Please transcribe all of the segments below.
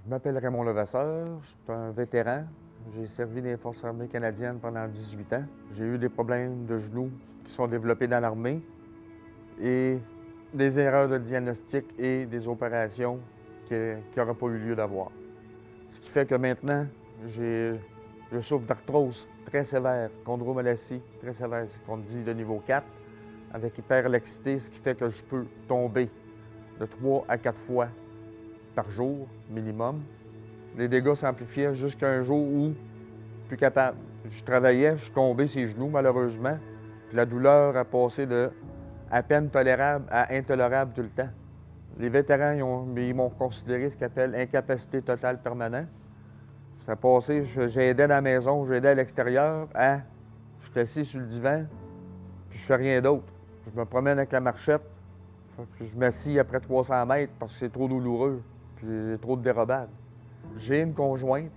Je m'appelle Raymond Levasseur, je suis un vétéran. J'ai servi dans les Forces armées canadiennes pendant 18 ans. J'ai eu des problèmes de genoux qui sont développés dans l'armée et des erreurs de diagnostic et des opérations qui n'auraient pas eu lieu d'avoir. Ce qui fait que maintenant, je souffre d'arthrose très sévère, chondromalacie très sévère, c'est qu'on dit de niveau 4, avec hyperlaxité, ce qui fait que je peux tomber de 3 à 4 fois par jour minimum. Les dégâts s'amplifiaient jusqu'à un jour où, plus capable. Je travaillais, je suis tombé ses genoux malheureusement, puis la douleur a passé de à peine tolérable à intolérable tout le temps. Les vétérans, ils m'ont considéré ce qu'ils appellent incapacité totale permanente. Ça a passé, j'aidais dans la maison, j'aidais à l'extérieur, je suis assis sur le divan, puis je fais rien d'autre. Je me promène avec la marchette, puis je m'assis après 300 mètres parce que c'est trop douloureux, puis j'ai trop de dérobades. J'ai une conjointe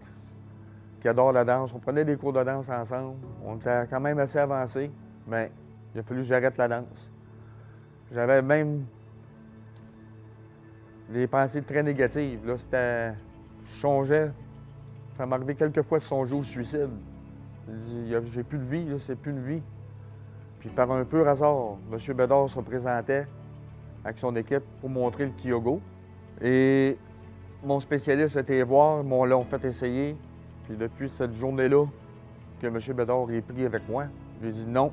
qui adore la danse. On prenait des cours de danse ensemble. On était quand même assez avancés, mais il a fallu que j'arrête la danse. J'avais même des pensées très négatives. Là, je songeais. Ça m'est arrivé quelques fois de songer au suicide. J'ai plus de vie, là, c'est plus une vie. Puis par un pur hasard, M. Bédard se présentait avec son équipe pour montrer le Kyogo. Et mon spécialiste a été voir, m'ont l'ont fait essayer. Puis depuis cette journée-là que M. Bédard est pris avec moi, j'ai dit non.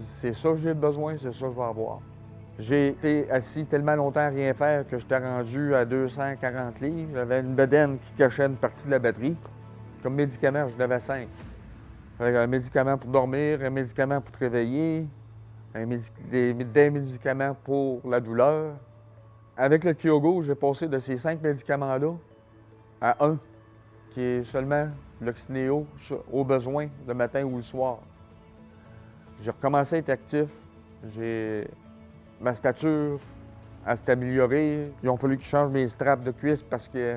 C'est ça que j'ai besoin, c'est ça que je vais avoir. J'ai été assis tellement longtemps à rien faire que j'étais rendu à 240 livres. J'avais une bedaine qui cachait une partie de la batterie. Comme médicament, je l'avais 5. Un médicament pour dormir, un médicament pour te réveiller, des médicaments pour la douleur. Avec le Kyogo, j'ai passé de ces 5 médicaments-là à un, qui est seulement l'Oxynéo au besoin, le matin ou le soir. J'ai recommencé à être actif. Ma stature s'est améliorée. Ils ont fallu que je change mes straps de cuisses parce que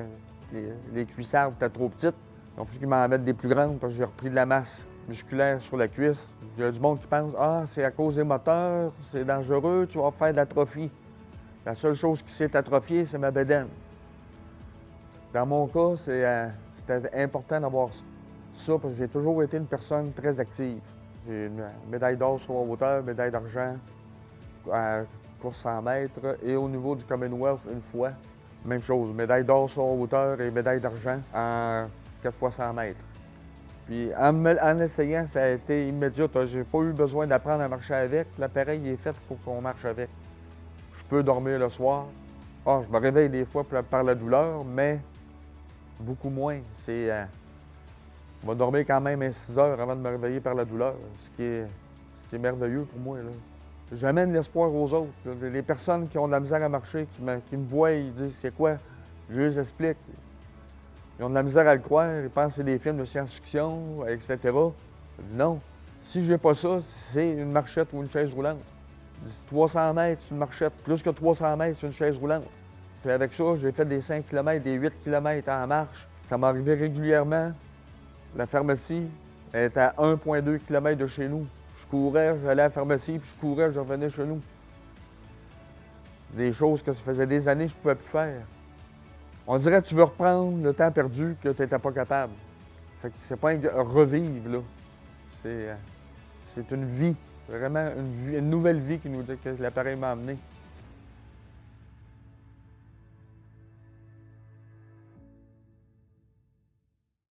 les cuissardes étaient trop petites. Ils ont fallu qu'ils m'en mettent des plus grandes parce que j'ai repris de la masse musculaire sur la cuisse. Il y a du monde qui pense « Ah, c'est à cause des moteurs, c'est dangereux, tu vas faire de l'atrophie. » La seule chose qui s'est atrophiée, c'est ma bédaine. Dans mon cas, c'était important d'avoir ça parce que j'ai toujours été une personne très active. J'ai une médaille d'or sur la hauteur, médaille d'argent à course 100 mètres et au niveau du Commonwealth une fois. Même chose, médaille d'or sur la hauteur et médaille d'argent en 4 fois 100 mètres. Puis en essayant, ça a été immédiat. J'ai pas eu besoin d'apprendre à marcher avec. L'appareil est fait pour qu'on marche avec. Je peux dormir le soir. Je me réveille des fois par la douleur, mais beaucoup moins. Je vais dormir quand même 6 heures avant de me réveiller par la douleur, ce qui est merveilleux pour moi, là. J'amène l'espoir aux autres. Les personnes qui ont de la misère à marcher, qui me voient, ils disent « C'est quoi? » Je les explique. Ils ont de la misère à le croire, ils pensent que c'est des films de science-fiction, etc. Je dis non. Si j'ai pas ça, c'est une marchette ou une chaise roulante. 300 mètres, c'est une marchette. Plus que 300 mètres, c'est une chaise roulante. Puis avec ça, j'ai fait des 5 km, des 8 km en marche. Ça m'arrivait régulièrement. La pharmacie est à 1,2 km de chez nous. Je courais, j'allais à la pharmacie, puis je courais, je revenais chez nous. Des choses que ça faisait des années que je ne pouvais plus faire. On dirait que tu veux reprendre le temps perdu que tu n'étais pas capable. Fait que c'est pas un revivre, là. C'est une vie, vraiment une nouvelle vie que l'appareil m'a amené.